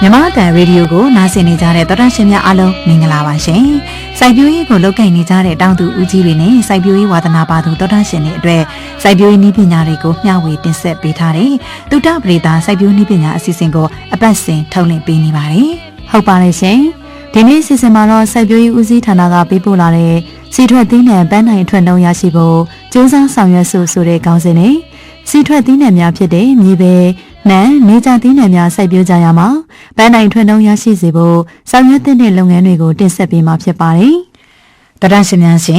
မြမတန်ရေဒီယိုကိုနားဆင်နေကြတဲ့သောတာရှင်များအားလုံးမင်္ဂလာပါရှင်။စိုက်ပျိုးရေးကိုလုပ်ကိုင်နေကြတဲ့တောင်သူဦးကြီးတွေနဲ့စိုက်ပျိုးရေးဝါသနာပါသူသောတာရှင်တွေအတွက်စိုက်ပျိုးရေးနည်းပညာတွေကိုမျှဝေတင်ဆက်ပေးထားတဲ့တုဒ္ဒပရိသစိုက်ပျိုးနည်းပညာအစီအစဉ်ကိုအပတ်စဉ်ထုတ်လွှင့်ပေးနေပါတယ်။ဟုတ်ပါတယ်ရှင်။ဒီနေ့အစီအစဉ်မှာတော့စိုက်ပျိုးရေးဦးစီးဌာနကပေးပို့လာတဲ့စီထွက်သီးနှံပန်းနိုင်ထွက်နှုံးရရှိဖို့စူးစမ်းဆောင်ရွက်ဆိုတဲ့ခေါင်းစဉ်နဲ့စီထွက်သီးနှံများဖြစ်တဲ့မြေပဲနံနေကြသီးနှံများစိုက်ပျိုးကြရမှာပန်းနိုင်ထွက်နှုံးရရှိစေဖို့ဆောင်ရွက်တဲ့လုပ်ငန်းတွေကိုတင်ဆက်ပေးမှာဖြစ်ပါတယ်။တရားရှင်များရှင်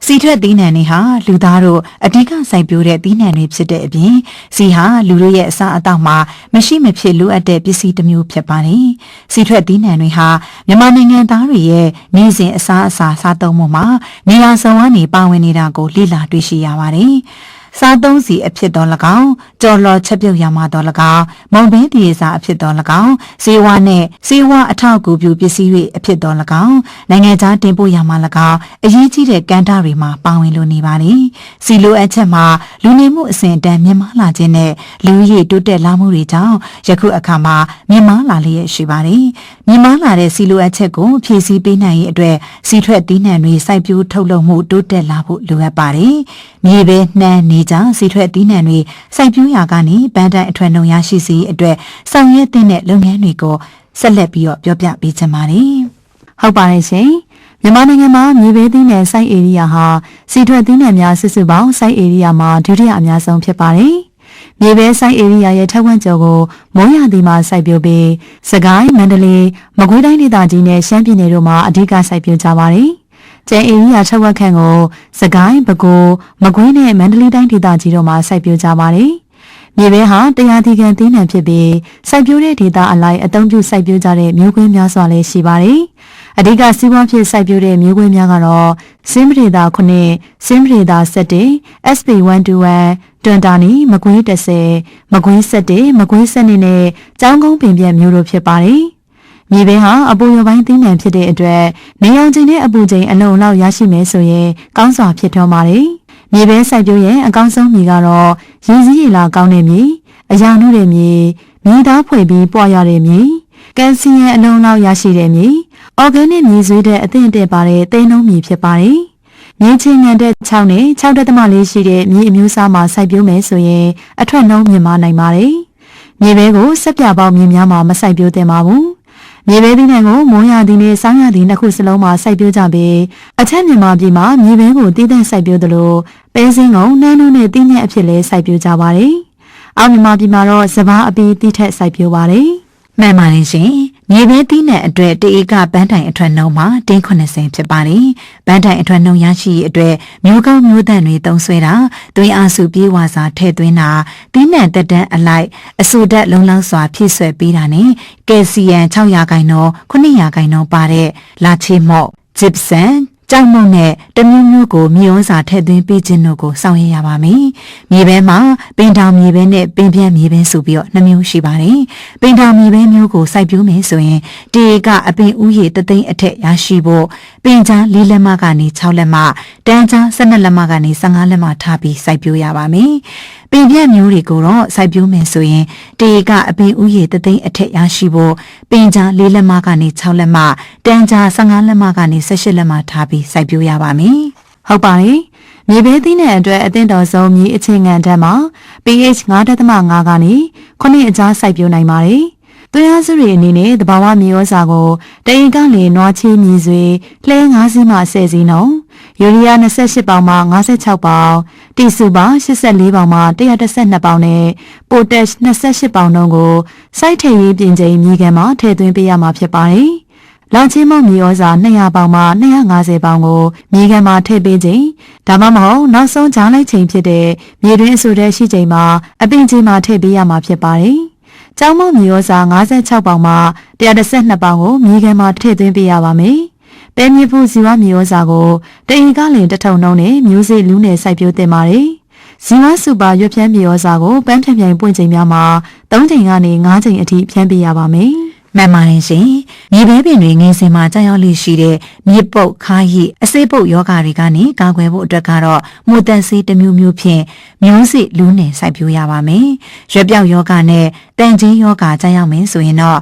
စီထွက်သီးနှံတွေဟာလူသားတို့အဓိကစိုက်ပျိုးတဲ့သီးနှံတွေဖြစ်တဲ့အပြင်စီဟာလူတို့ရဲ့အစာအသောက်မှာမရှိမဖြစ်လိုအပ်တဲ့ပစ္စည်းတစ်မျိုးဖြစ်ပါတယ်။စီထွက်သီးနှံတွေဟာမြန်မာနိုင်ငံသားတွေရဲ့နေ့စဉ်အစာစားသုံးမှုမှာနေရာစုံကနေပါဝင်နေတာကိုလေ့လာတွေ့ရှိရပါတယ်။စားသုံးစီအဖြစ်တော်၎င်းကြော်လော်ချက်ပြုတ်ရမှာတော်၎င်းမုံဘင်းတည်စာအဖြစ်တော်၎င်းစေဝါနဲ့စေဝါအထောက်အကူပြုပစ္စည်းတွေအဖြစ်တော်၎င်းနိုင်ငံခြားတင်ပို့ရမှာ၎င်းအရေးကြီးတဲ့ကဏ္ဍတွေမှာပါဝင်လိုနေပါလေစီလိုအပ်ချက်မှာလူနေမှုအစဉ်အတန်းမြင့်မားလာခြင်းနဲ့လူဦးရေတိုးတက်လာမှုတွေကြောင့်ယခုအခါမှာမြင့်မားလာလျက်ရှိပါတယ်မြင့်မားလာတဲ့စီလိုအပ်ချက်ကိုဖြည့်ဆည်းပေးနိုင်ရေးအတွက်စီထွက်သီးနှံတွေစိုက်ပျိုးထုတ်လုပ်မှုတိုးတက်လာဖို့လိုအပ်ပါတယ်မြေပဲနှမ်းနေကြစီထွက်သီးနှံတွေစိုက်ပျိုးရာကနေပန်းတိုင်အထွတ်နှုံရရှိစေအတွက်ဆောင်ရွက်တဲ့လုပ်ငန်းတွေကိုဆက်လက်ပြီးတော့ပြောပြပေးချင်ပါတယ်။ဟုတ်ပါတယ်ရှင်။မြန်မာနိုင်ငံမှာမြေပဲသီးနှံစိုက်ဧရိယာဟာစီထွက်သီးနှံများစုစုပေါင်းစိုက်ဧရိယာမှာဒုတိယအများဆုံးဖြစ်ပါတယ်။မြေပဲစိုက်ဧရိယာရဲ့ထက်ဝက်ကျော်ကိုမိုးရာသီမှာစိုက်ပျိုးပြီးစကိုင်းမန္တလေးမကွေးတိုင်းဒေသကြီးနဲ့ရှမ်းပြည်နယ်တို့မှာအဓိကစိုက်ပျိုးကြပါတယ်။ကျန်ဧရိယာထက်ဝက်ခန့်ကိုစကိုင်းပဲခူးမကွေးနဲ့မန္တလေးတိုင်းဒေသကြီးတို့မှာစိုက်ပျိုးကြပါတယ်။မြေပဲဟာတရားသီးခံသီးနှံဖြစ်ပြီးစိုက်ပျိုးတဲ့ဒေသအလိုက်အသုံးပြုစိုက်ပျိုးကြတဲ့မျိုးကွင်းများစွာလည်းရှိပါတယ်။အဓိကစီးပွားဖြစ်စိုက်ပျိုးတဲ့မျိုးကွင်းများကတော့စင်းပဒေသာ9စင်းပဒေသာ17 SP121 တွန်တာနီမကွေး10မကွေး17မကွေး12နဲ့ကျောင်းကုန်းပင်ပြက်မျိုးတို့ဖြစ်ပါတယ်။မြေပဲဟာအပူရပိုင်းသီးနှံဖြစ်တဲ့အတွက်နေရောင်ခြည်နဲ့အပူချိန်အလုံးလောက်ရရှိမယ်ဆိုရင်ကောင်းစွာဖြစ်ထွန်းပါတယ်။မြေပဲစိုက်ပျိုးရဲ့အကောင်းဆုံးမြေကတော့ရည်စည်းရည်လာကောင်းတဲ့မြေအရာနုတဲ့မြေမြေသားဖွေပြီးပွားရတဲ့မြေကယ်လ်ဆီယမ်အလုံးလောက်ရရှိတဲ့မြေအော်ဂဲနစ်မြေဆွေးတဲ့အသင့်အတင့်ပါတဲ့သိန်းနှုံးမြေဖြစ်ပါတယ်။မြေချင်းငံတဲ့6နဲ့6.4ရှိတဲ့မြေအမျိုးအစားမှာစိုက်ပျိုးမယ်ဆိုရင်အထွက်နှုံးမြင့်မားနိုင်ပါတယ်။မြေပဲကိုစက်ပြပေါင်းမြေများမှာမစိုက်ပျိုးသင့်ပါဘူး။မြေပဲသီးနှံကိုမိုးရာသီနဲ့ဆောင်းရာသီနှစ်ခုစလုံးမှာစိုက်ပျိုးကြပြီးအထက်မြန်မာပြည်မှာမြေပဲကိုတည်တဲ့စိုက်ပျိုးသလိုပဲစင်းကုန်နှမ်းနှုံးနဲ့သီးနှံအဖြစ်လဲစိုက်ပျိုးကြပါတယ်။အောက်မြန်မာပြည်မှာတော့စပါးအပီးတိထက်စိုက်ပျိုးပါတယ်။မှန်ပါတယ်ရှင်။မြေပဲသီးနှံအတွက်တဧကပန်းတိုင်အထွက်နှုံးမှာတင်း80ဖြစ်ပါတယ်။ပန်းတိုင်အထွက်နှုံးရရှိအတွက်မျိုးကောင်းမျိုးသန့်တွေသုံးစွဲတာသွေးအားစုပြေးဝါစာထည့်သွင်းတာသီးနှံတက်တန်းအလိုက်အဆူဓာတ်လုံလောက်စွာဖြည့်ဆွဲပေးတာနဲ့ကယ်လ်ဆီယမ်6%9%ပါတဲ့လာချေမော့ဂျစ်ဆန်ကြောက်မုံနဲ့တမျိုးမျိုးကိုမြေဩဇာထည့်သွင်းပေးခြင်းတို့ကိုစောင့်ရရပါမယ်။မြေပဲမှာပင်ထောင်မြေပဲနဲ့ပင်ပြန့်မြေပဲဆိုပြီးတော့2မျိုးရှိပါတယ်။ပင်ထောင်မြေပဲမျိုးကိုစိုက်ပျိုးမယ်ဆိုရင်တေကအပင်ဥယေ3သိန်းအထက်ရရှိဖို့ပင်ကြား4လက်မကနေ6လက်မတန်းကြား12လက်မကနေ15လက်မထားပြီးစိုက်ပျိုးရပါမယ်။ပင်ပြန့်မျိုးတွေကိုတော့စိုက်ပျိုးမယ်ဆိုရင်တေကအပင်ဥယေ3သိန်းအထက်ရရှိဖို့ပင်ကြား4လက်မကနေ6လက်မတန်းကြား15လက်မကနေ18လက်မထားပြီးစိုက်ပျိုးရပါမယ်။ဟုတ်ပါတယ်။မြေပဲသီးနှံအတွက်အသင့်တော်ဆုံးမြေအခြေခံဓာတ်မှာ pH 9.5 ကနေ9အကြားစိုက်ပျိုးနိုင်ပါတယ်။သွေးအားစုတွေအနေနဲ့သဘာဝမြေဩဇာကိုတအိမ်ကလေနွားချေးမြေဆွေလှဲ9စီးမှ10စီးနှုန်းယူရီးယား28ပေါင်မှ56ပေါင်တီစုပေါင်84ပေါင်မှ112ပေါင်နဲ့ပိုတက်28ပေါင်နှုန်းကိုစိုက်ထည့်ရေးပြင်ချိန်မြေကန်မှာထည့်သွင်းပေးရမှာဖြစ်ပါတယ်။လောင်ချင်းမမြေဩဇာ200ပေါင်မှ250ပေါင်ကိုမြေကန်မှာထည့်ပေးခြင်းဒါမှမဟုတ်နောက်ဆုံးကြားလိုက်ချိန်ဖြစ်တဲ့မြေတွင်းအဆူတဲ့ရှိချိန်မှာအပင်ကြီးမှာထည့်ပေးရမှာဖြစ်ပါတယ်။ကျောင်းမမြေဩဇာ56ပေါင်မှ112ပေါင်ကိုမြေကန်မှာထည့်သွင်းပေးရပါမယ်။ပဲမြေဖူးဇီဝမြေဩဇာကိုတအိမ်ကလင်တစ်ထုံနှုန်းနဲ့မျိုးစေ့လူးနယ်စိုက်ပျိုးတင်ပါတယ်။ဇီဝစူပါရွက်ဖြန်းမြေဩဇာကိုပန်းဖြန့်ပြိုင်ပွင့်ချိန်များမှာ3ချိန်ကနေ5ချိန်အထိဖြန်းပေးရပါမယ်။မှန်ပါတယ်ရှင်။မြေပဲပင်တွေငယ်စဉ်မှာကြောက်ရောက်လိရှိတဲ့မြေပုတ်ခါးရည်အစိပ်ပုတ်ယောဂတွေကနေကာကွယ်ဖို့အတွက်ကတော့မူတန်ဆေးတစ်မျိုးမျိုးဖြင့်မျိုးစေ့လူးနယ်စိုက်ပျိုးရပါမယ်။ရွက်ပြောက်ယောဂနဲ့တန်ချင်းယောဂကြောက်ရောက်မယ်ဆိုရင်တော့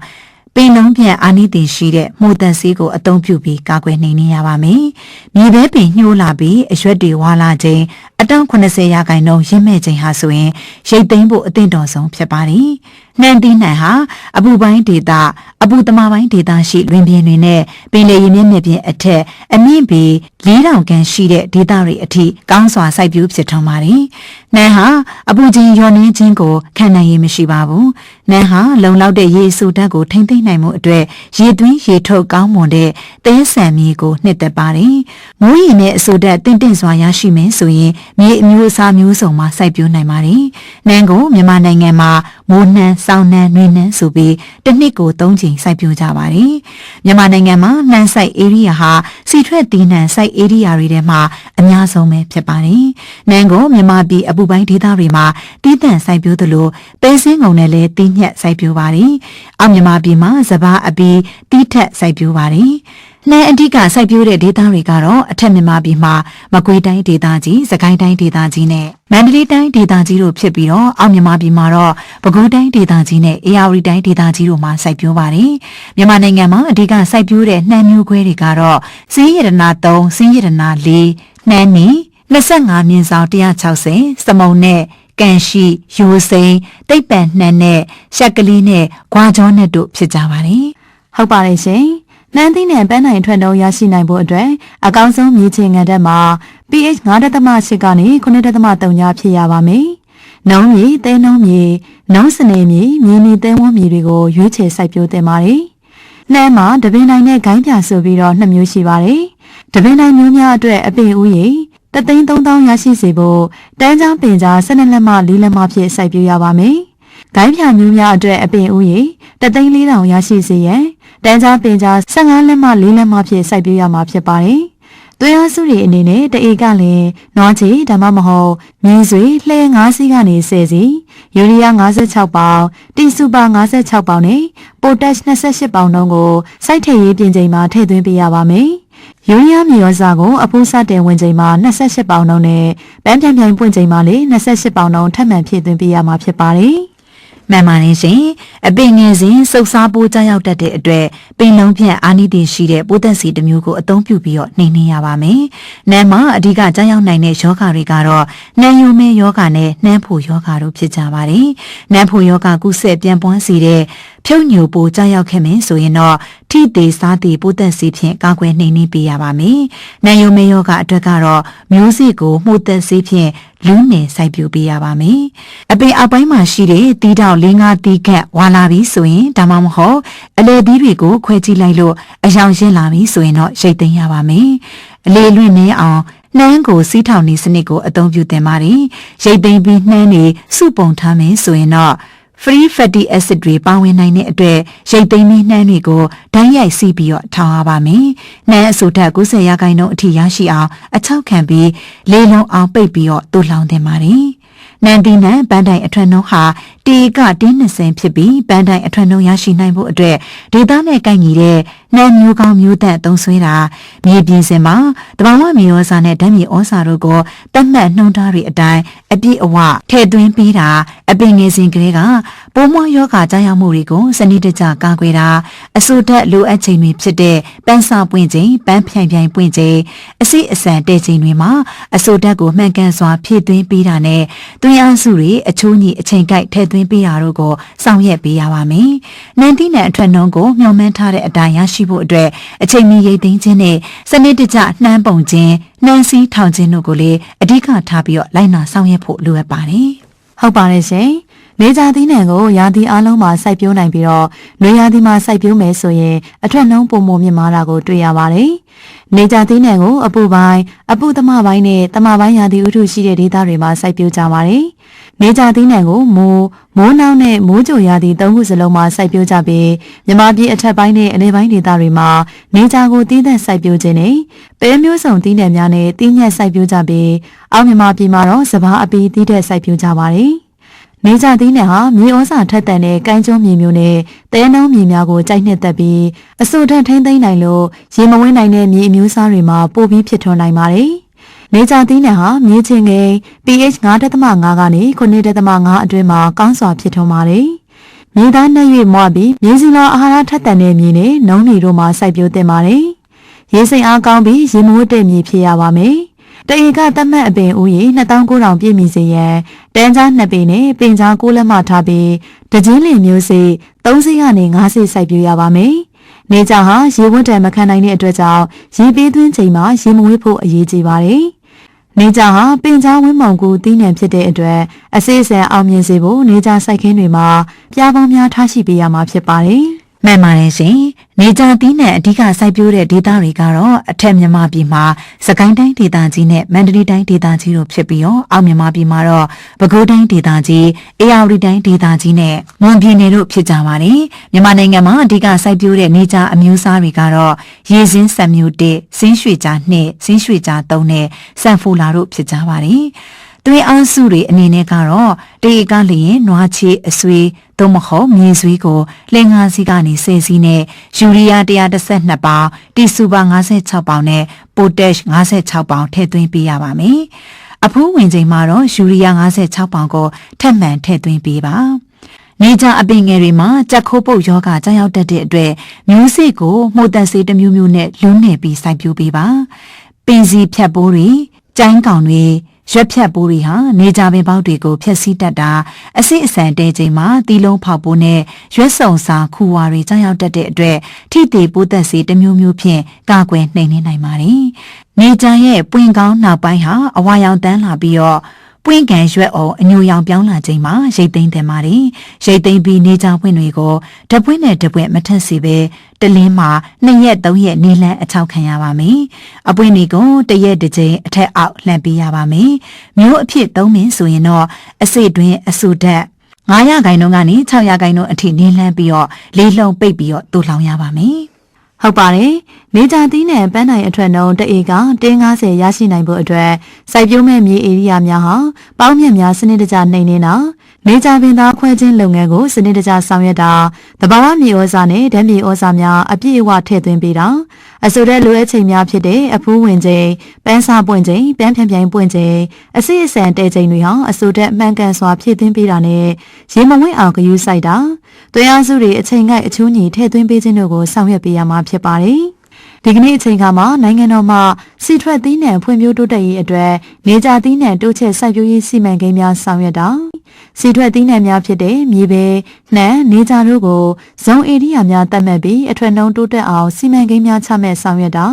ပင်လုံးပြန်အာနိသင်ရှိတဲ့မှုသက်ဆေးကိုအသုံးပြုပြီးကာကွယ်နိုင်နေရပါမယ်။မြေပဲပင်ညှိုးလာပြီးအရွက်တွေဝါလာခြင်းအတောင်80ရာခိုင်နှုန်းရင့်မဲ့ခြင်းဟာဆိုရင်ရိတ်သိမ်းဖို့အသင့်တော်ဆုံးဖြစ်ပါတယ်။နှံသီးနှံဟာအပူပိုင်းဒေသအပူသမပိုင်းဒေသရှိလွင်ပြင်တွေနဲ့ပင်လယ်ရေမျက်နှာပြင်အထက်အမြင့်ပေ4000ခန့်ရှိတဲ့ဒေသတွေအထိကောင်းစွာစိုက်ပျိုးဖြစ်ထွန်းပါတယ်။နှံဟာအပူချင်းလျော်နှင်းခြင်းကိုခံနိုင်ရည်မရှိပါဘူး။နှံဟာလုံလောက်တဲ့ရေစုဓာတ်ကိုထိမ့်သိမ့်နိုင်မှုအတွက်ရေသွင်းရေထုတ်ကောင်းမွန်တဲ့သဲဆန်မြေကိုနှစ်သက်ပါတယ်။မိုးရေနဲ့အဆိုဓာတ်တင့်တင့်စွာရရှိမယ်ဆိုရင်မြေအမျိုးအစားမျိုးစုံမှာစိုက်ပျိုးနိုင်ပါတယ်။နှံကိုမြန်မာနိုင်ငံမှာမိုးနှံစောင်းနှံနှွေနှံဆိုပြီးတစ်နှစ်ကို3ချိန်စိုက်ပျိုးကြပါတယ်။မြန်မာနိုင်ငံမှာနှံစိုက်ဧရိယာဟာစီထွက်သီးနှံစိုက်ဧရိယာတွေထဲမှာအများဆုံးပဲဖြစ်ပါတယ်။နှံကိုမြန်မာပြည်အပူပိုင်းဒေသတွေမှာတီးသန့်စိုက်ပျိုးသလိုပဲစင်းငုံနဲ့လည်းတီးညက်စိုက်ပျိုးပါတယ်။အောက်မြန်မာပြည်မှာစပါးအပီးတီးထက်စိုက်ပျိုးပါတယ်။နှံအဓိကစိုက်ပျိုးတဲ့ဒေသတွေကတော့အထက်မြန်မာပြည်မှာမကွေးတိုင်းဒေသကြီး၊စကိုင်းတိုင်းဒေသကြီးနဲ့မန္တလေးတိုင်းဒေသကြီးတို့ဖြစ်ပြီးတော့အောက်မြန်မာပြည်မှာတော့ပဲခူးတိုင်းဒေသကြီးနဲ့ဧရာဝတီတိုင်းဒေသကြီးတို့မှာစိုက်ပျိုးပါတယ်။မြန်မာနိုင်ငံမှာအဓိကစိုက်ပျိုးတဲ့နှံမျိုးခွဲတွေကတော့စင်းရတနာ3စင်းရတနာ4နှံနီ25မြင်းဆောင်160စမုံနဲ့ကန်ရှိရိုးစိန်တိတ်ပံနှံနဲ့ရှက်ကလေးနဲ့ဂွာကြောနဲ့တို့ဖြစ်ကြပါတယ်။ဟုတ်ပါတယ်ရှင်။နှံသီးနဲ့ပန်းနိုင်ထွက်နှုန်းရရှိနိုင်ဖို့အတွက်အကောင်းဆုံးမြေချေငံတက်မှာ pH 9.8 ကနေ 9.3 ဖြစ်ရပါမယ်။နှုံးမြေ၊သဲနှုံးမြေ၊နှုံးစနေမြေ၊မြေနီသဲဝန်းမြေတွေကိုရွေးချယ်စိုက်ပျိုးသင့်ပါတယ်။နှံမှာတပင်နိုင်နဲ့ဂိုင်းပြဆိုပြီးတော့2မျိုးရှိပါတယ်။တပင်နိုင်မျိုးများအတွက်အပင်ဥယျာဉ်3,300ရရှိစေဖို့တန်းချောင်းပင်ကြား12လက်မှ4လက်မှဖြင့်စိုက်ပျိုးရပါမယ်။ဂိုင်းပြမျိုးများအတွက်အပင်ဥယျာဉ်3,400ရရှိစေရန်တန်းချောင်းပင်ကြား15လက်မှ4လက်မှဖြင့်စိုက်ပျိုးရမှာဖြစ်ပါတယ်။သွေးအားစုတွေအနေနဲ့တအေကလည်းနွားချေဒါမှမဟုတ်မြင်းဆွေလှဲ9စီးကနေ10စီယူရီးယား56ပေါင်တီစူပါ56ပေါင်နဲ့ပိုတက်28ပေါင်နှုန်းကိုစိုက်ထည့်ရေးပြင်ချိန်မှာထည့်သွင်းပေးရပါမယ်။ယူရီးယားမြေဩဇာကိုအဖူးစတင်ဝင်ချိန်မှာ28ပေါင်နှုန်းနဲ့ပန်းပြန်ပြန်ပွင့်ချိန်မှာလည်း28ပေါင်နှုန်းထပ်မံဖြည့်သွင်းပေးရမှာဖြစ်ပါတယ်။မှန်ပါနေရှင်အပင်ငယ်စဉ်စုပ်စားပိုးကြောက်တတ်တဲ့အတွက်ပင်လုံးဖြန့်အာနိသင်ရှိတဲ့ပိုးသက်စီတစ်မျိုးကိုအသုံးပြုပြီးတော့နှိမ်နှင်းရပါမယ်။နှမ်းမှာအဓိကကြောက်ရောက်နိုင်တဲ့ယောဂတွေကတော့နှမ်းယိုမဲယောဂနဲ့နှမ်းဖို့ယောဂတို့ဖြစ်ကြပါတယ်။နှမ်းဖို့ယောဂကုဆက်ပြန်ပွားစေတဲ့ဖြုတ်ညိုပိုးကြောက်ရောက်ခဲ့မယ်ဆိုရင်တော့ထိသေးစားသေးပိုးသက်စီဖြင့်ကာကွယ်နှိမ်နှင်းပေးရပါမယ်။နှမ်းယိုမဲယောဂအတွက်ကတော့မျိုးစေ့ကိုမှုတ်သက်စီဖြင့်လူးနယ်စိုက်ပျိုးပေးရပါမယ်။အပင်အောက်ပိုင်းမှာရှိတဲ့တီးတောက်5တီးခန့်ဝါလာပြီးဆိုရင်ဒါမှမဟုတ်အလေသီးတွေကိုခွဲကြည့်လိုက်လို့အယောင်ရှင်းလာပြီးဆိုရင်တော့ရိတ်သိမ်းရပါမယ်။အလေလွင့်နေအောင်နှမ်းကိုစီးထောင်နေစနစ်ကိုအသုံးပြုသင့်ပါတယ်။ရိတ်သိမ်းပြီးနှမ်းနေစုပုံထားမယ်ဆိုရင်တော့free fatty acid တွေပါဝင်နိုင်တဲ့အတွက်ရိတ်သိမ်းပြီးနှမ်းတွေကိုဓာတ်ရိုက်စီးပြီးတော့ထောင်ရပါမယ်။နှမ်းအဆိုဓာတ်90ရာခိုင်နှုန်းအထိရရှိအောင်အချောက်ခံပြီးလေလုံးအောင်ပိတ်ပြီးတော့တူလောင်သင့်ပါတယ်။နှမ်းသီးနှံပန်းတိုင်အထွတ်နှုန်းဟာတေက20ဖြစ်ပြီးပန်းတိုင်အထွတ်နှုန်းရရှိနိုင်ဖို့အတွက်ဒေသနဲ့ကိုက်ညီတဲ့နှမ်းမျိုးကောင်းမျိုးသက်သုံးဆွဲတာမြေပြင်စင်မှာတဘာဝမြေဩဇာနဲ့ဓာတ်မြေဩဇာတို့ကိုတတ်မှတ်နှုန်းထားတွေအတိုင်းအပြည့်အဝထည့်သွင်းပေးတာအပင်ငယ်စဉ်ကလေးကပိုးမွှားယောဂကြောင့်ရောက်မှုတွေကိုစနစ်တကျကာကွယ်တာအဆိုဓာတ်လိုအပ်ချိန်တွေဖြစ်တဲ့ပန်းစပွင့်ချိန်ပန်းဖြိုင်ပွင့်ချိန်အစိအစံတဲ့ချိန်တွေမှာအဆိုဓာတ်ကိုမှန်ကန်စွာဖြည့်သွင်းပေးတာနဲ့သွေးအားစုတွေအချိုးညီအချိန်ကိုက်ထည့်သွင်းပေးတာတို့ကိုဆောင်ရွက်ပေးရပါမယ်။နှမ်းသီးနှံအထွက်နှုန်းကိုမျှော်မှန်းထားတဲ့အတိုင်းရရှိဖို့အတွက်အချိန်မီရိတ်သိမ်းခြင်းနဲ့စနစ်တကျနှမ်းပုံခြင်းနှမ်းစီးထောင်ခြင်းတို့ကိုလည်းအဓိကထားပြီးတော့လိုက်နာဆောင်ရွက်ဖို့လိုအပ်ပါတယ်။ဟုတ်ပါတယ်ရှင်။နေကြသီးနှံကိုရာသီအားလုံးမှာစိုက်ပျိုးနိုင်ပြီးတော့နွေရာသီမှာစိုက်ပျိုးမယ်ဆိုရင်အထွက်နှုန်းပုံမြင့်မားတာကိုတွေ့ရပါတယ်။နေကြသီးနှံကိုအပူပိုင်းအပူသမပိုင်းနဲ့သမပိုင်းရာသီဥတုရှိတဲ့ဒေသတွေမှာစိုက်ပျိုးကြပါတယ်။နေကြသီးနှံကိုမိုးနှောင်းနဲ့မိုးကြိုရာသီ3ခုစလုံးမှာစိုက်ပျိုးကြပြီးမြန်မာပြည်အထက်ပိုင်းနဲ့အလယ်ပိုင်းဒေသတွေမှာနေကြကိုသီးသန့်စိုက်ပျိုးခြင်းနဲ့ပဲမျိုးစုံသီးနှံများနဲ့သီးညက်စိုက်ပျိုးကြပြီးအောက်မြန်မာပြည်မှာတော့စပါးအပီးသီးတဲ့စိုက်ပျိုးကြပါတယ်။နေကြသီးနှံဟာမြေဩဇာထက်သန်တဲ့ကိုင်းကျွန်းမြေမျိုးနဲ့တဲနှုံးမြေများကိုကြိုက်နှစ်သက်ပြီးအဆိုဓာတ်ထိမ့်သိမ့်နိုင်လို့ရေမဝင်နိုင်တဲ့မြေအမျိုးအစားတွေမှာပိုပြီးဖြစ်ထွန်းနိုင်ပါတယ်။နေကြသီးနှံဟာမြေချင်းငယ် pH 9.5 ကနေ 9.5 အတွင်းမှာကောင်းစွာဖြစ်ထွန်းပါတယ်။ မြေသားနှက်၍မွားပြီးမြေစီလောအာဟာရထက်သန်တဲ့မြေနဲ့နုံးမြေတို့မှာစိုက်ပျိုးသင့်ပါတယ်။ရေစိမ်အားကောင်းပြီးရေမဝတ်တဲ့မြေဖြစ်ရပါမယ်။တဧကသတ်မှတ်အပင်ဥယျာဉ်2900ပြည့်မီစေရန်တန်းကြား2ပင်နဲ့ပင်ကြား6လက်မှထားပြီးတခြင်းလင်မျိုးစေ့3စိကနေ5စိစိုက်ပျိုးရပါမယ်။နေကြဟာရေဝတ်တံမခံနိုင်တဲ့အတွက်ကြောင့်ရေပေးသွင်းချိန်မှာရေမဝတ်ဖို့အရေးကြီးပါတယ်။နေကြဟာပင်ကြားဝင်းမောင်ကူတီးနှံဖြစ်တဲ့အတွက်အစိအစံအောင်မြင်စေဖို့နေကြစိုက်ခင်းတွေမှာပြားပေါင်းများထားရှိပေးရမှာဖြစ်ပါတယ်။မှန်ပါတယ်ရှင်။နေကြသီးနှံအဓိကစိုက်ပျိုးတဲ့ဒေသတွေကတော့အထက်မြန်မာပြည်မှာစကိုင်းတိုင်းဒေသကြီးနဲ့မန္တလေးတိုင်းဒေသကြီးတို့ဖြစ်ပြီးတော့အောက်မြန်မာပြည်မှာတော့ပဲခူးတိုင်းဒေသကြီး၊အေရဝတီတိုင်းဒေသကြီးနဲ့မွန်ပြည်နယ်တို့ဖြစ်ကြပါတယ်။မြန်မာနိုင်ငံမှာအဓိကစိုက်ပျိုးတဲ့နေကြအမျိုးအစားတွေကတော့ရေစင်းဆက်မျိုး1၊စင်းရွှေကြား2၊စင်းရွှေကြား3နဲ့ဆန်ဖူလာတို့ဖြစ်ကြပါတယ်။သွေးအားစုတွေအနေနဲ့ကတော့တေကလျင်နွားချေအဆွေးသို့မဟုတ်မြေဆွေးကိုလင်ငါးစီးကနေ10စီးနဲ့ယူရီးယား112ပေါင်တီစူပါ56ပေါင်နဲ့ပိုတက်56ပေါင်ထည့်သွင်းပေးရပါမယ်။အဖူးဝင်ချိန်မှာတော့ယူရီးယား56ပေါင်ကိုထပ်မံထည့်သွင်းပေးပါ။နေကြအပင်ငယ်တွေမှာကြက်ခိုးပုတ်ယောဂကြောင့်ရောက်တတ်တဲ့အတွက်မျိုးစေ့ကိုမှုတ်သက်စေးတစ်မျိုးမျိုးနဲ့လူးနေပြီးစိုက်ပျိုးပေးပါ။ပင်စီဖြတ်ပိုးတွေကျိုင်းကောင်တွေရွက်ဖြတ်ပိုးတွေဟာနေကြပင်ပေါက်တွေကိုဖျက်ဆီးတတ်တာအစိအစံတဲချိန်မှာတီလုံးဖောက်ပိုးနဲ့ရွက်စုံစာခူဝါတွေကြောင့်ရောက်တတ်တဲ့အတွက်ထိသေးပိုးသက်စေတစ်မျိုးမျိုးဖြင့်ကာကွယ်နှိမ်နင်းနိုင်ပါတယ်။နေကြရဲ့ပွင့်ကောင်းနောက်ပိုင်းဟာအဝါရောင်တန်းလာပြီးတော့ပွင့်ကန်ရွက်အောင်အညိုရောင်ပြောင်းလာချိန်မှာရိတ်သိမ်းတယ်ပါတယ်။ရိတ်သိမ်းပြီးနေကြပွင့်တွေကိုတပွင့်နဲ့တပွင့်မထက်စီပဲတလင်းမှာ2ရက်3ရက်နေလန်းအချောက်ခံရပါမယ်။အပွင့်တွေကို1ရက်တစ်ကြိမ်အထက်အောက်လှန်ပေးရပါမယ်။မျိုးအဖြစ်သုံးမင်းဆိုရင်တော့အစိတွင်းအဆူဓာတ်900ခိုင်နှုန်းကနေ600ခိုင်နှုန်းအထိနေလန်းပြီးတော့လေးလုံးပိတ်ပြီးတော့တူလောင်ရပါမယ်။ဟုတ်ပါတယ်။နေကြသီးနဲ့ပန်းနိုင်အထွက်နှုန်းတဧက150ရရှိနိုင်ဖို့အတွက်စိုက်ပျိုးမဲ့မြေဧရိယာများဟာပေါင်းမြတ်များစနစ်တကျနှိမ်နေတာနေကြပင်သားခွဲခြင်းလုပ်ငန်းကိုစနစ်တကျဆောင်ရွက်တာတဘာဝမြေဩဇာနဲ့ဓာတ်မြေဩဇာများအပြည့်အဝထည့်သွင်းပေးတာအဆိုတဲ့လိုအပ်ချိန်များဖြစ်တဲ့အဖူးဝင်ချိန်ပန်းစားပွင့်ချိန်ပန်းဖြန်ပြိုင်ပွင့်ချိန်အစိအစံတဲချိန်တွေဟာအဆိုတဲ့မှန်ကန်စွာဖြည့်သွင်းပေးတာနဲ့ရေမဝင့်အောင်ဂရုစိုက်တာသွေးအားစုတွေအချိန်ငိုက်အချိုးညီထည့်သွင်းပေးခြင်းတို့ကိုဆောင်ရွက်ပေးရမှာဖြစ်ပါတယ်ဒီကနေ့အချိန်ခါမှာနိုင်ငံတော်မှစီထွက်သီးနှံဖွံ့ဖြိုးတိုးတက်ရေးအတွက်နေကြသီးနှံတိုးချဲ့စိုက်ပျိုးရေးစီမံကိန်းများဆောင်ရွက်တာစီထွက်သီးနှံများဖြစ်တဲ့မြေပဲနှံနေကြတို့ကိုဇုံဧရိယာများသတ်မှတ်ပြီးအထွတ်နှုံတိုးတက်အောင်စီမံကိန်းများချမှတ်ဆောင်ရွက်တာ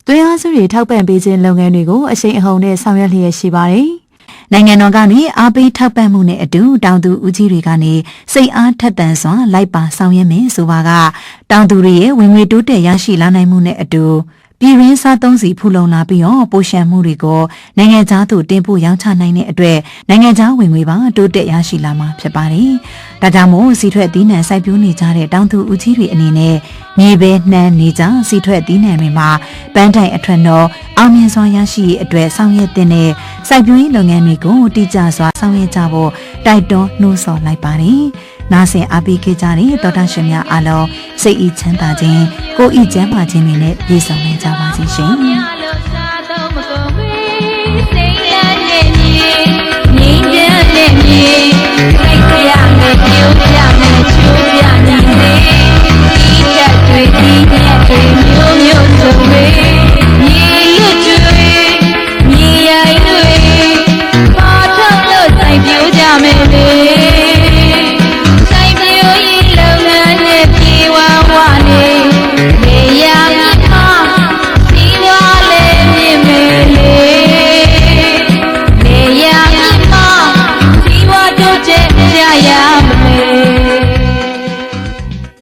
သွေးအားစုတွေထောက်ပံ့ပေးခြင်းလုပ်ငန်းတွေကိုအရှိန်အဟုန်နဲ့ဆောင်ရွက်လျက်ရှိပါတယ်နိုင်ငံတော်ကနေအားပေးထောက်ပံ့မှုနဲ့အတူတောင်သူဦးကြီးတွေကနေစိတ်အားထက်သန်စွာလိုက်ပါဆောင်ရွက်မယ်ဆိုပါကတောင်သူတွေရဲ့ဝင်ငွေတိုးတက်ရရှိလာနိုင်မှုနဲ့အတူပြည်ရင်းစားသုံးစီဖူလုံလာပြီးတော့ပိုရှံမှုတွေကိုနိုင်ငံခြားသို့တင်ပို့ရောင်းချနိုင်တဲ့အတွက်နိုင်ငံခြားဝင်ငွေပါတိုးတက်ရရှိလာမှာဖြစ်ပါတယ်။ဒါကြောင့်မို့စီထွက်သီးနှံစိုက်ပျိုးနေကြတဲ့တောင်သူဦးကြီးတွေအနေနဲ့မြေပဲနှမ်းနေကြစီထွက်သီးနှံတွေမှာပန်းတိုင်အထွတ်တော်အောင်မြင်စွာရရှိရေးအတွက်ဆောင်ရွက်တဲ့စိုက်ပျိုးရေးလုပ်ငန်းတွေကိုတိကျစွာဆောင်ရွက်ကြဖို့တိုက်တွန်းနှိုးဆော်လိုက်ပါတယ်။နာဆင်အားပေးခဲ့ကြတဲ့သောတာရှင်များအားလုံးစိတ်ဤချမ်းသာခြင်းကိုယ်ဤကျန်းမာခြင်းတွေနဲ့ပြည့်စုံနိုင်ကြပါစေရှင်။